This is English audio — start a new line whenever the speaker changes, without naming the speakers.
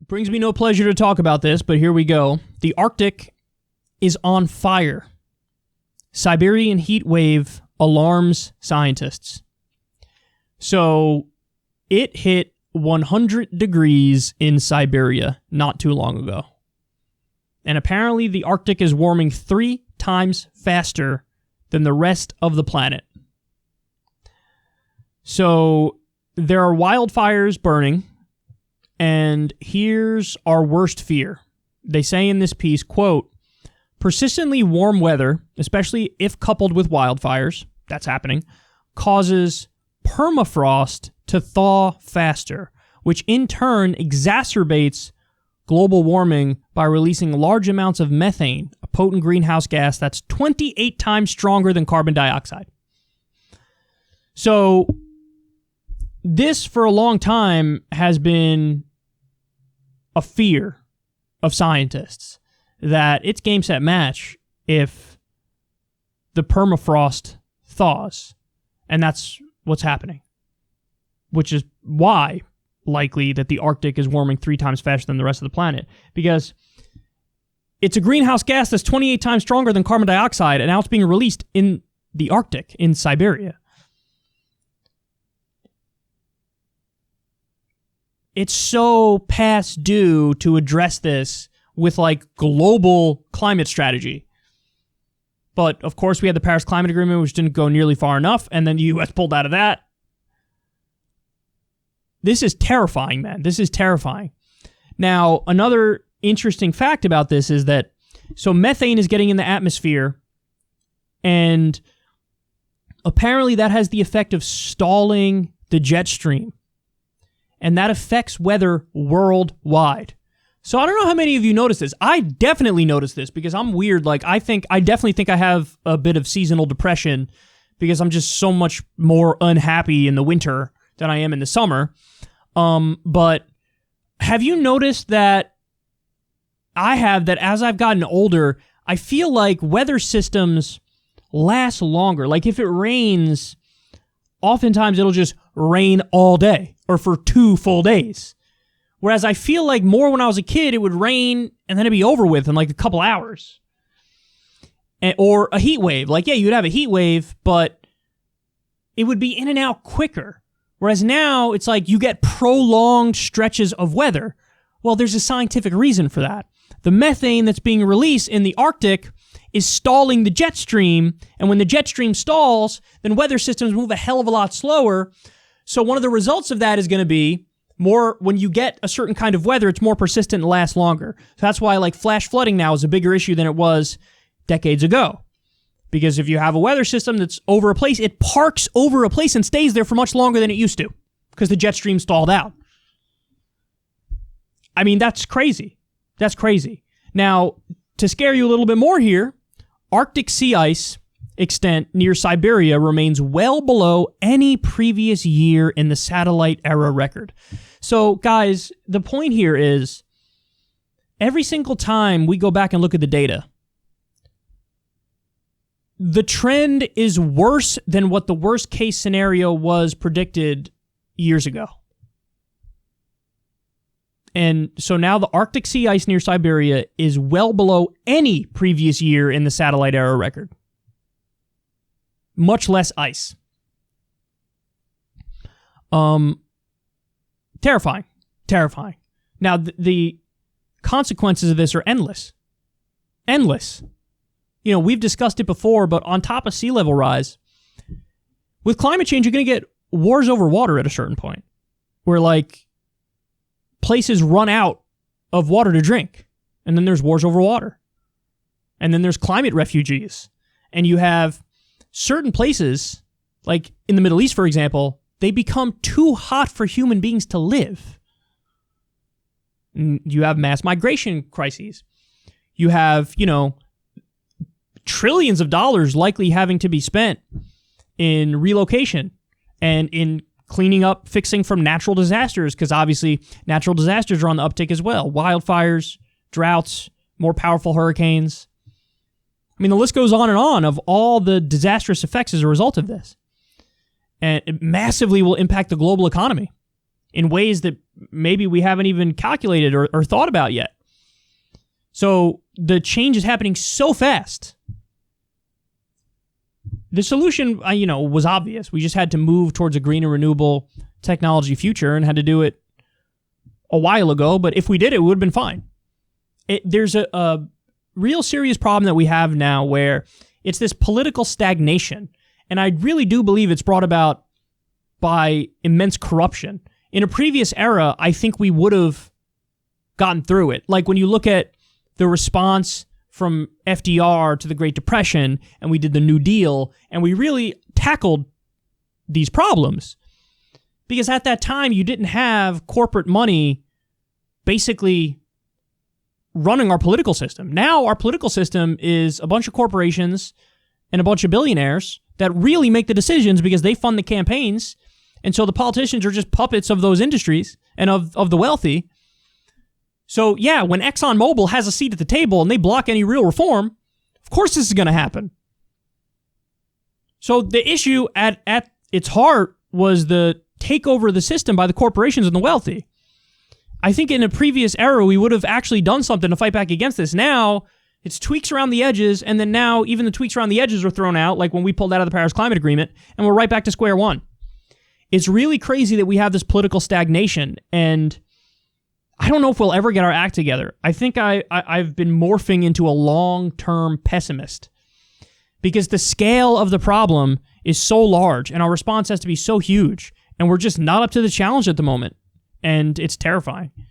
Brings me no pleasure to talk about this, but here we go. The Arctic is on fire. Siberian heat wave alarms scientists. So it hit 100 degrees in Siberia not too long ago. And apparently the Arctic is warming 3 times faster than the rest of the planet. So there are wildfires burning, and here's our worst fear. They say in this piece, quote, persistently warm weather, especially if coupled with wildfires, that's happening, causes permafrost to thaw faster, which in turn exacerbates global warming by releasing large amounts of methane, a potent greenhouse gas that's 28 times stronger than carbon dioxide. So this, for a long time, has been a fear of scientists, that it's game, set, match if the permafrost thaws. And that's what's happening, which is why likely that the Arctic is warming 3 times faster than the rest of the planet, because it's a greenhouse gas that's 28 times stronger than carbon dioxide, and now it's being released in the Arctic, in Siberia. It's so past due to address this with like global climate strategy. But of course we had the Paris Climate Agreement, which didn't go nearly far enough, and then the US pulled out of that. This is terrifying, man. This is terrifying. Now, another interesting fact about this is that, so methane is getting in the atmosphere, and apparently that has the effect of stalling the jet stream. And that affects weather worldwide. So I don't know how many of you notice this. I definitely noticed this because I'm weird. Like, I definitely think I have a bit of seasonal depression because I'm just so much more unhappy in the winter than I am in the summer. But have you noticed that I have, that as I've gotten older, I feel like weather systems last longer. Like if it rains, oftentimes it'll just rain all day or for 2 full days. Whereas I feel like more when I was a kid, it would rain and then it'd be over with in like a couple hours. Or a heat wave. Like, yeah, you'd have a heat wave, but it would be in and out quicker. Whereas now, it's like you get prolonged stretches of weather. Well, there's a scientific reason for that. The methane that's being released in the Arctic is stalling the jet stream, and when the jet stream stalls, then weather systems move a hell of a lot slower. So one of the results of that is going to be more, when you get a certain kind of weather, it's more persistent and lasts longer. So that's why like flash flooding now is a bigger issue than it was decades ago. Because if you have a weather system that's over a place, it parks over a place and stays there for much longer than it used to because the jet stream stalled out. I mean, that's crazy. That's crazy. Now, to scare you a little bit more here, Arctic sea ice extent near Siberia remains well below any previous year in the satellite era record. So, guys, the point here is every single time we go back and look at the data, the trend is worse than what the worst case scenario was predicted years ago. And so now the Arctic sea ice near Siberia is well below any previous year in the satellite era record. Much less ice. Terrifying. Terrifying. Now, the consequences of this are endless. Endless. You know, we've discussed it before, but on top of sea level rise, with climate change, you're going to get wars over water at a certain point, where, like, places run out of water to drink, and then there's wars over water. And then there's climate refugees. And you have certain places, like in the Middle East, for example, they become too hot for human beings to live. And you have mass migration crises. You have, you know, trillions of dollars likely having to be spent in relocation and in cleaning up, fixing from natural disasters, because obviously natural disasters are on the uptick as well. Wildfires, droughts, more powerful hurricanes. I mean, the list goes on of all the disastrous effects as a result of this. And it massively will impact the global economy. in ways that maybe we haven't even calculated or thought about yet. So the change is happening so fast. The solution, was obvious. We just had to move towards a green and renewable technology future and had to do it a while ago. But if we did it, would have been fine. There's a real serious problem that we have now where it's this political stagnation. And I really do believe it's brought about by immense corruption. In a previous era, I think we would have gotten through it. Like when you look at the response from FDR to the Great Depression, and we did the New Deal, and we really tackled these problems. Because at that time, you didn't have corporate money basically running our political system. Now, our political system is a bunch of corporations and a bunch of billionaires that really make the decisions because they fund the campaigns, and so the politicians are just puppets of those industries and of the wealthy. So, yeah, when ExxonMobil has a seat at the table and they block any real reform, of course this is going to happen. So the issue at its heart was the takeover of the system by the corporations and the wealthy. I think in a previous era, we would have actually done something to fight back against this. Now, it's tweaks around the edges, and then now even the tweaks around the edges are thrown out, like when we pulled out of the Paris Climate Agreement, and we're right back to square one. It's really crazy that we have this political stagnation, and I don't know if we'll ever get our act together. I think I've been morphing into a long-term pessimist because the scale of the problem is so large and our response has to be so huge, and we're just not up to the challenge at the moment, and it's terrifying.